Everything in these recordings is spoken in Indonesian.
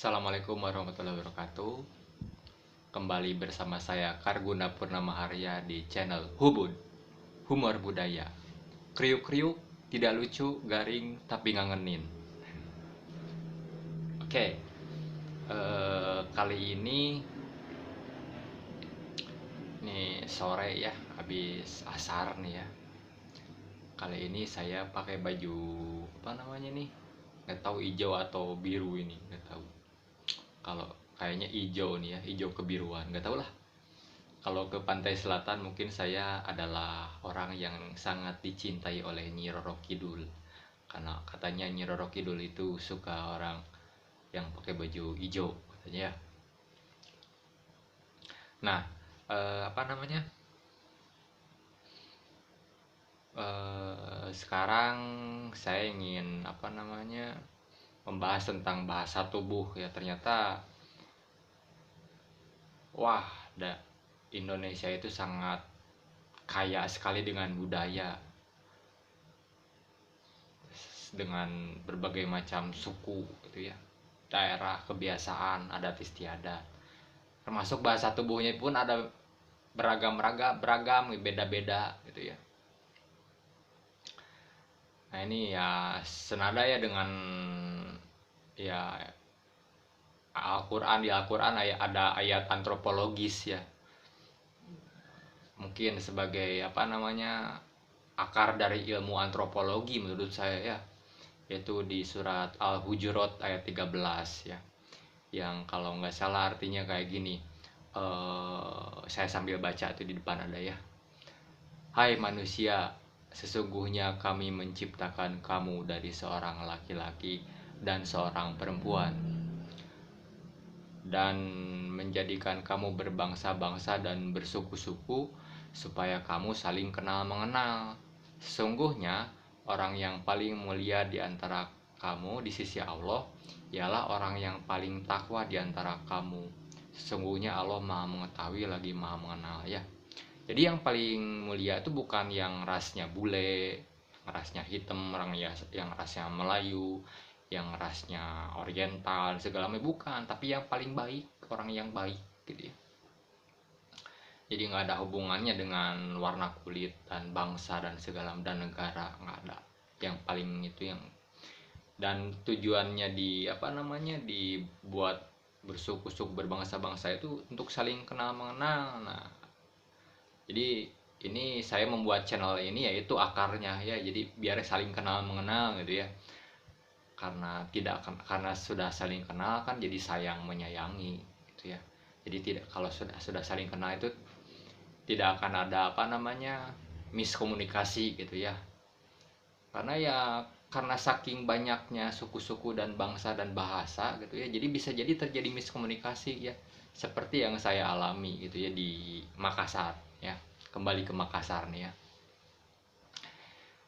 Assalamualaikum warahmatullahi wabarakatuh. Kembali bersama saya Karguna Purnama Harya di channel Hubud, Humor Budaya. Kriuk-kriuk, tidak lucu, garing, tapi ngangenin. Oke, kali ini nih sore ya, habis asar nih ya. Kali ini saya pakai baju apa namanya nih? Nggak tahu hijau atau biru ini, nggak tahu. Kalau kayaknya hijau nih ya, hijau kebiruan, nggak tahu lah. Kalau ke pantai selatan mungkin saya adalah orang yang sangat dicintai oleh Nyi Roro Kidul. Karena katanya Nyi Roro Kidul itu suka orang yang pakai baju hijau katanya ya. Nah, apa namanya? Sekarang saya ingin apa namanya? Membahas tentang bahasa tubuh ya. Ternyata wah, Indonesia itu sangat kaya sekali dengan budaya, dengan berbagai macam suku gitu ya, daerah, kebiasaan, adat istiadat, termasuk bahasa tubuhnya pun ada beragam, beda-beda gitu ya. Nah ini ya senada ya dengan ya Al-Quran. Di Al-Quran ada ayat antropologis ya, mungkin sebagai apa namanya akar dari ilmu antropologi menurut saya ya, yaitu di surat Al-Hujurat ayat 13 ya, yang kalau nggak salah artinya kayak gini. Saya sambil baca itu di depan ada ya. Hai manusia, sesungguhnya kami menciptakan kamu dari seorang laki-laki dan seorang perempuan, dan menjadikan kamu berbangsa-bangsa dan bersuku-suku supaya kamu saling kenal mengenal. Sesungguhnya orang yang paling mulia di antara kamu di sisi Allah ialah orang yang paling takwa di antara kamu. Sesungguhnya Allah Maha mengetahui lagi Maha mengenal ya. Jadi yang paling mulia itu bukan yang rasnya bule, yang rasnya hitam, orang yang rasnya Melayu, yang rasnya Oriental segala macam, bukan, tapi yang paling baik, orang yang baik gitu ya. Jadi nggak ada hubungannya dengan warna kulit dan bangsa dan segala dan negara, nggak ada. Yang paling itu yang, dan tujuannya di apa namanya dibuat bersuku-suku berbangsa-bangsa itu untuk saling kenal mengenal. Nah, jadi ini saya membuat channel ini yaitu akarnya ya, jadi biar saling kenal mengenal gitu ya. Karena sudah saling kenal kan jadi sayang menyayangi gitu ya. Jadi tidak, kalau sudah saling kenal itu tidak akan ada apa namanya miskomunikasi gitu ya. Karena saking banyaknya suku-suku dan bangsa dan bahasa gitu ya, jadi bisa jadi terjadi miskomunikasi ya, seperti yang saya alami gitu ya di Makassar ya. Kembali ke Makassar nih ya.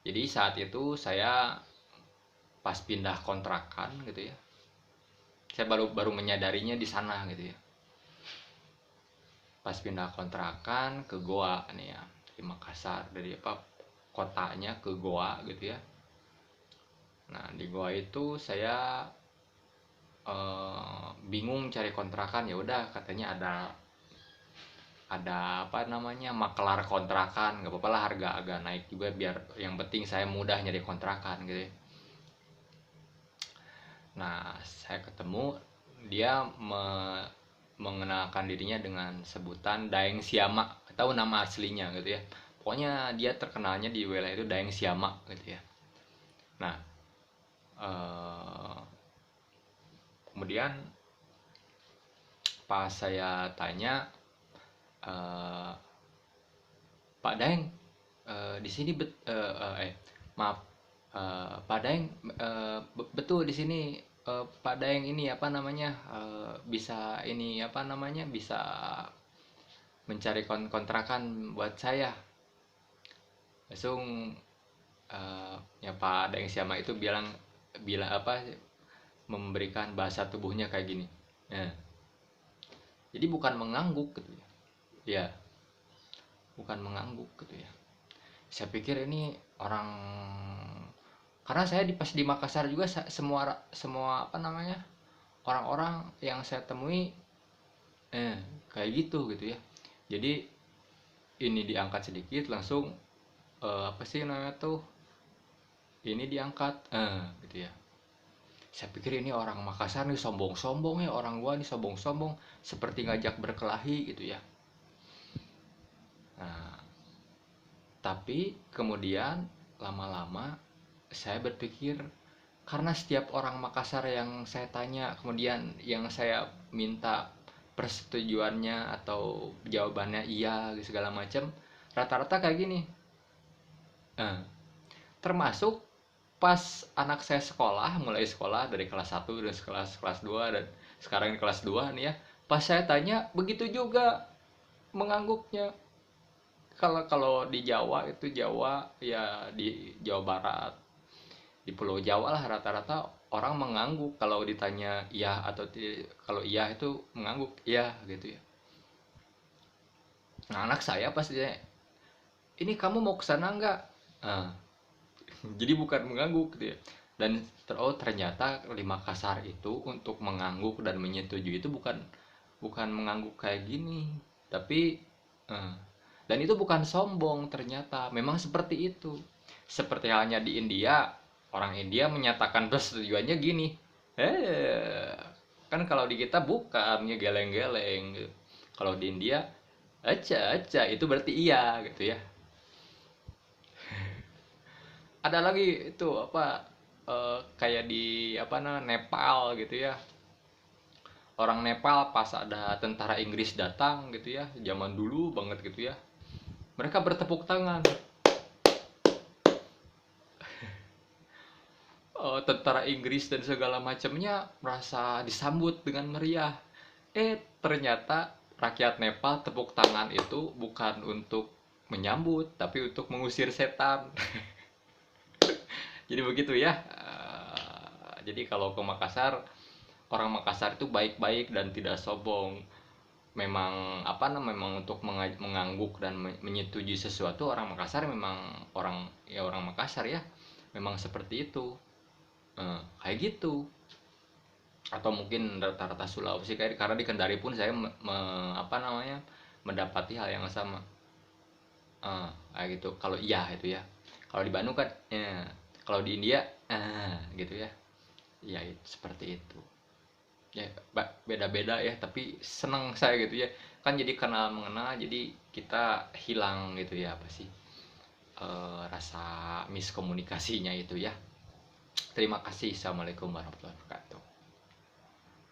Jadi saat itu saya pas pindah kontrakan gitu ya, saya baru menyadarinya di sana gitu ya. Pas pindah kontrakan ke Goa nih ya, di Makassar, dari apa kotanya ke Goa gitu ya. Nah di Goa itu saya bingung cari kontrakan. Ya udah katanya ada apa namanya makelar kontrakan, nggak apa-apa lah, harga agak naik juga, biar yang penting saya mudah nyari kontrakan gitu ya. Nah saya ketemu dia mengenalkan dirinya dengan sebutan Daeng Siama, tahu nama aslinya gitu ya. Pokoknya dia terkenalnya di wilayah itu Daeng Siama gitu ya. Nah kemudian pas saya tanya, Pak Daeng, di sini maaf, Pak Daeng, betul di sini, Pak Daeng ini apa namanya, bisa ini apa namanya bisa mencari kontrakan buat saya. Langsung ya Pak Daeng Siama itu bilang bilang apa memberikan bahasa tubuhnya kayak gini. Nah, jadi bukan mengangguk gitu ya. Ya, bukan mengangguk gitu ya. Saya pikir ini orang, karena saya pas di Makassar juga semua apa namanya orang-orang yang saya temui kayak gitu ya. Jadi ini diangkat sedikit langsung apa sih namanya tuh, ini diangkat gitu ya. Saya pikir ini orang Makassar nih sombong-sombong ya, orang gua nih sombong-sombong seperti ngajak berkelahi gitu ya. Nah, tapi kemudian lama-lama saya berpikir, karena setiap orang Makassar yang saya tanya, kemudian yang saya minta persetujuannya atau jawabannya iya segala macam, rata-rata kayak gini. Eh, Termasuk pas anak saya sekolah, mulai sekolah dari kelas 1 dan kelas kelas 2 dan sekarang di kelas 2 nih ya. Pas saya tanya, begitu juga mengangguknya. Kalau kalau di Jawa itu, Jawa ya, di Jawa Barat, di Pulau Jawa lah, rata-rata orang mengangguk kalau ditanya iya atau kalau iya itu mengangguk iya gitu ya. Nah, anak saya pasti, ini kamu mau ke sana nggak? Nah, jadi bukan mengangguk gitu ya. Dan ternyata di Makassar itu untuk mengangguk dan menyetujui itu bukan bukan mengangguk kayak gini, tapi eh, dan itu bukan sombong, ternyata memang seperti itu. Seperti halnya di India, orang India menyatakan persetujuannya gini, eh kan kalau di kita bukan geleng-geleng gitu. Kalau di India aja aja itu berarti iya gitu ya. Ada lagi itu apa, kayak di apa Nepal gitu ya. Orang Nepal pas ada tentara Inggris datang gitu ya, zaman dulu banget gitu ya, mereka bertepuk tangan. Tentara Inggris dan segala macamnya merasa disambut dengan meriah. Ternyata rakyat Nepal tepuk tangan itu bukan untuk menyambut tapi untuk mengusir setan. Jadi begitu ya. Jadi kalau ke Makassar, orang Makassar itu baik-baik dan tidak sombong. Memang apa namanya, memang untuk mengangguk dan menyetujui sesuatu, orang Makassar memang orang ya, orang Makassar ya, memang seperti itu. Kayak gitu. Atau mungkin rata-rata Sulawesi, kayak karena di Kendari pun saya apa namanya, mendapati hal yang sama. Kayak gitu kalau iya itu ya. Kalau di Bandung kan kalau di India gitu ya. Ya seperti itu ya. Beda-beda ya, tapi seneng saya gitu ya, kan jadi kenal mengenal, jadi kita hilang gitu ya, apa sih, rasa miskomunikasinya itu ya. Terima kasih. Assalamualaikum warahmatullahi wabarakatuh.